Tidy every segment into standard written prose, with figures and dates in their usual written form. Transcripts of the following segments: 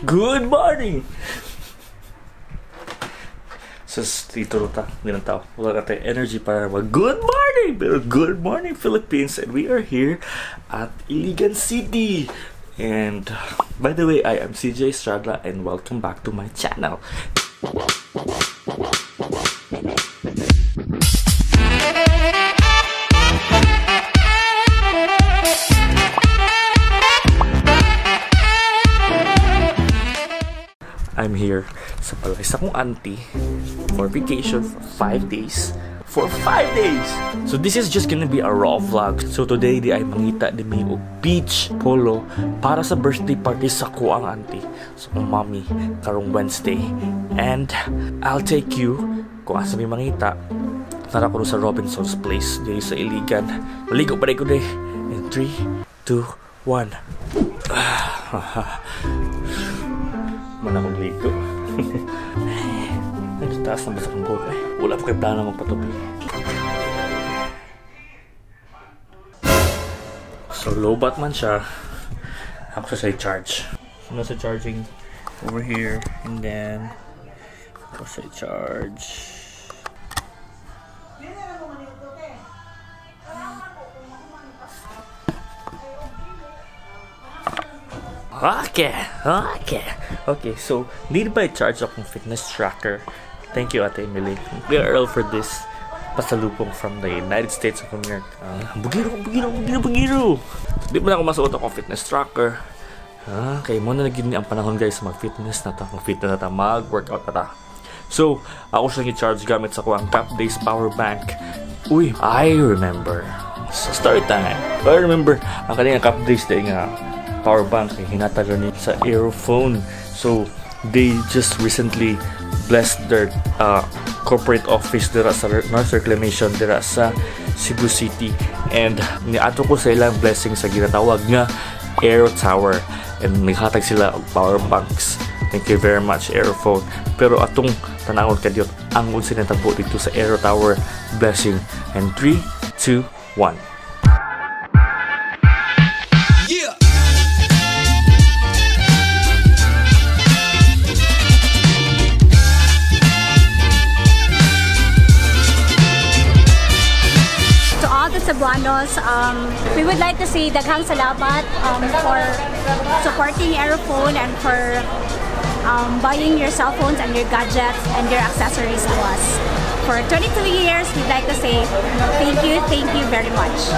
Good morning! Sus, dito ta, hindi lang tao. Wala ka tayo energy para good morning! Pero good morning, Philippines! And we are here at Iligan City! And by the way, I am CJ Estrada and welcome back to my channel. I'm here sa palay sa kong auntie for vacation for 5 days. For 5 days! So this is just gonna be a raw vlog. So today di ay mangita di may og beach polo para sa birthday party sa ko ang auntie. So kung mommy karong Wednesday. And I'll take you kung asa may mangita. Tara ko sa Robinson's Place dito sa Iligan. Maligo pa rin ko din. In 3, 2, 1. Mana akong ligo. Ay, taas na basa kong buhok eh. Wala pa kayo plano magpatupi. So, low-bat man siya. Ako sa charge. Nasa charging over here. And then, ako sa charge. Okay, so need ba i-charge akong fitness tracker? Thank you, Ate Emily. We are all for this pasalubong from the United States of America. Bugiro! Di ba na ako masuot akong fitness tracker? Kaya mo na naging ang panahon guys, mag-fitness na ta, mag-workout na ta. So, ako siya i-charge gamit sa kuwang Cap Days power bank. Uy, I remember. So, story time. I remember, ang kanina Cap Days day nga, power bank ay hinatagan ni sa Aerophone. So they just recently blessed their corporate office dira sa North Reclamation dira sa Cebu City, and niadto ko sa ilang blessing sa ginatawag nga AeroTower, and naghatag sila og power banks. Thank you very much, Aerophone. Pero atong tanawon kadiyot ang unsa natabo dito sa AeroTower blessing. And 3, 2, 1. Cebuanos, we would like to say daghang salamat for supporting Aerophone and for buying your cell phones and your gadgets and your accessories to us. For 22 years, we'd like to say thank you very much.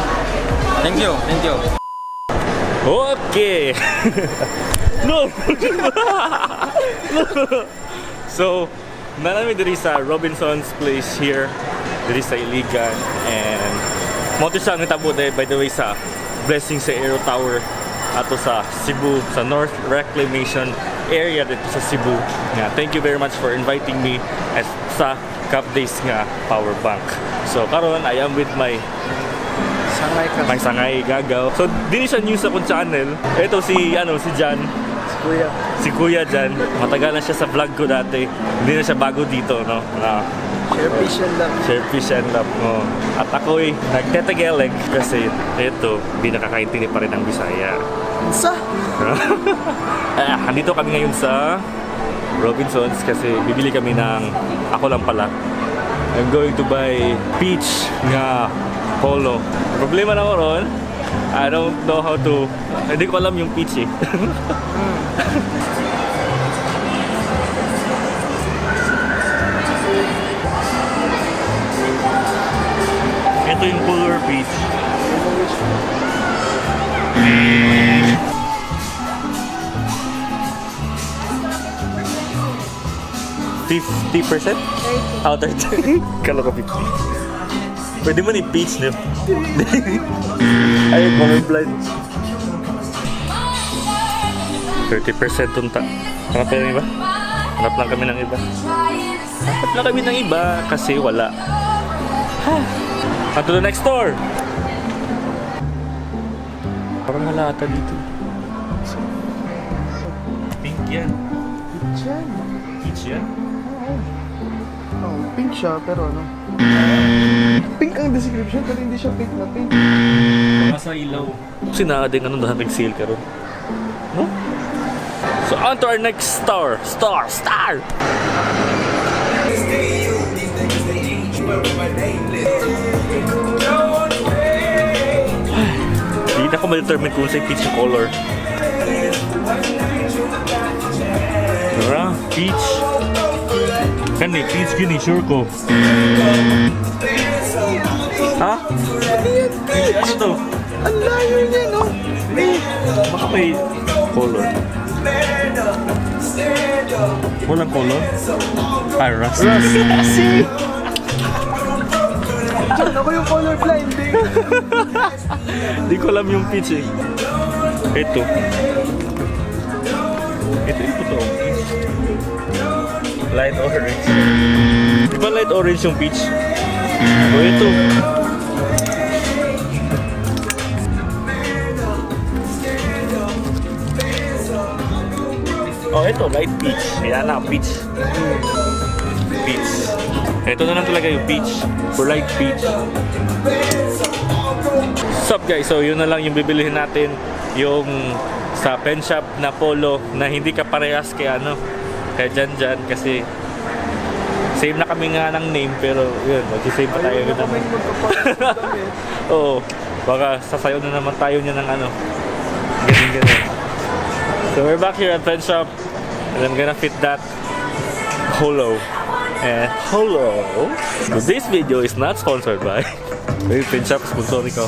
Thank you. Okay. No. So, nanami diri sa Robinson's Place here, diri sa Iligan, and moto siya nitabo by the way sa blessing sa AeroTower ato sa Cebu, sa North Reclamation Area dito sa Cebu. Thank you very much for inviting me as sa Cap Days nga power bank. So karon I am with my sangay gagaw. So dili siya news sa akong channel. Ito si Jan. Si Kuya Jan. Matagal na siya sa vlog ko dati. Hindi na siya bago dito, no? Share and love. Oh. At ako'y nagtetagalog kasi ito, hindi nakakaintindi pa rin ang Bisaya. Andito kami ngayon sa Robinson's kasi bibili kami ng, ako lang pala, I'm going to buy peach nga polo. Problema na ko ron, I don't know how to, hindi ko alam yung peach eh. Ito yung color piece. $50%? Oh, 30. Kala ko 50. Pwede mo ni peach, no? Ay, colorblind. 30% tunta. Hanap tayo ng iba? Hanap lang kami ng iba. Hanap lang kami ng iba kasi wala. On to the next store! Parang halata dito. Pink yan. Peach yan. Peach yan? Oo. Pink siya, pero ano? Pink ang description, pero hindi siya pink na pink. Mga sa ilaw. Sinading ano na nag-sale ka ron? No? So on to our next star. Hindi na ako ma-determine kung sa'yo peach color. Tara, peach. Kan eh, peach yun eh, sure ko. Ha? Ano to? Ang layo niya, no? Baka may color. Walang color? Ay, rusty. Diyan, ako yung colorblind eh. Hindi ko alam yung peach eh. Ito. Ito to. Light orange. Di ba light orange yung peach? O ito. Oh, ito, light peach. Ayan na, peach. Peach. Ito na lang talaga yung peach. For light peach. Sup guys, so yun na lang yung bibilihin natin. Yung sa pen shop na polo na hindi ka parehas kay ano. Kaya dyan kasi same na kami nga ng name pero yun, mag-save pa tayo. Oo, baka sasayaw na naman tayo niya ng ano. Ganyan. So we're back here at pen shop and I'm gonna fit that holo. And holo. So this video is not sponsored by pen shop, sponsor ko.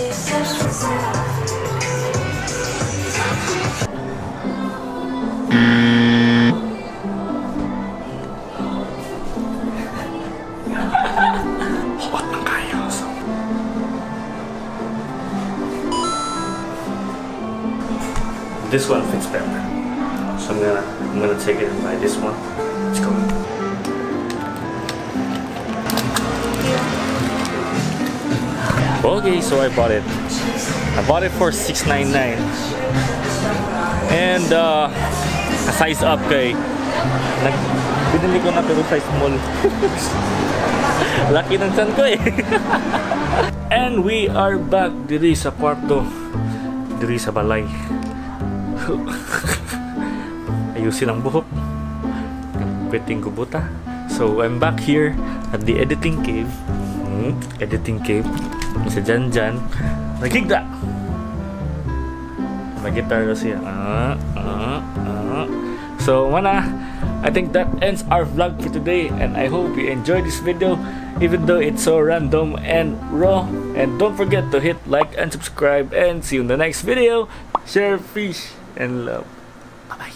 This one fits better. So I'm gonna take it and buy this one. Let's go. Okay, so I bought it. I bought it for $6.99. And a size up kay. Binili ko na pero size small. Laki ng tiyan ko eh. And we are back diri sa kwarto. Diri sa balay. Ayusin ang buhok. Pwedeng gubuta. So I'm back here at the editing cave. Editing cave. Isa dyan. Nagigda. May guitar na siya. So I think that ends our vlog for today. And I hope you enjoyed this video. Even though it's so random and raw. And don't forget to hit like and subscribe. And see you in the next video. Share, fish, and love. Bye-bye.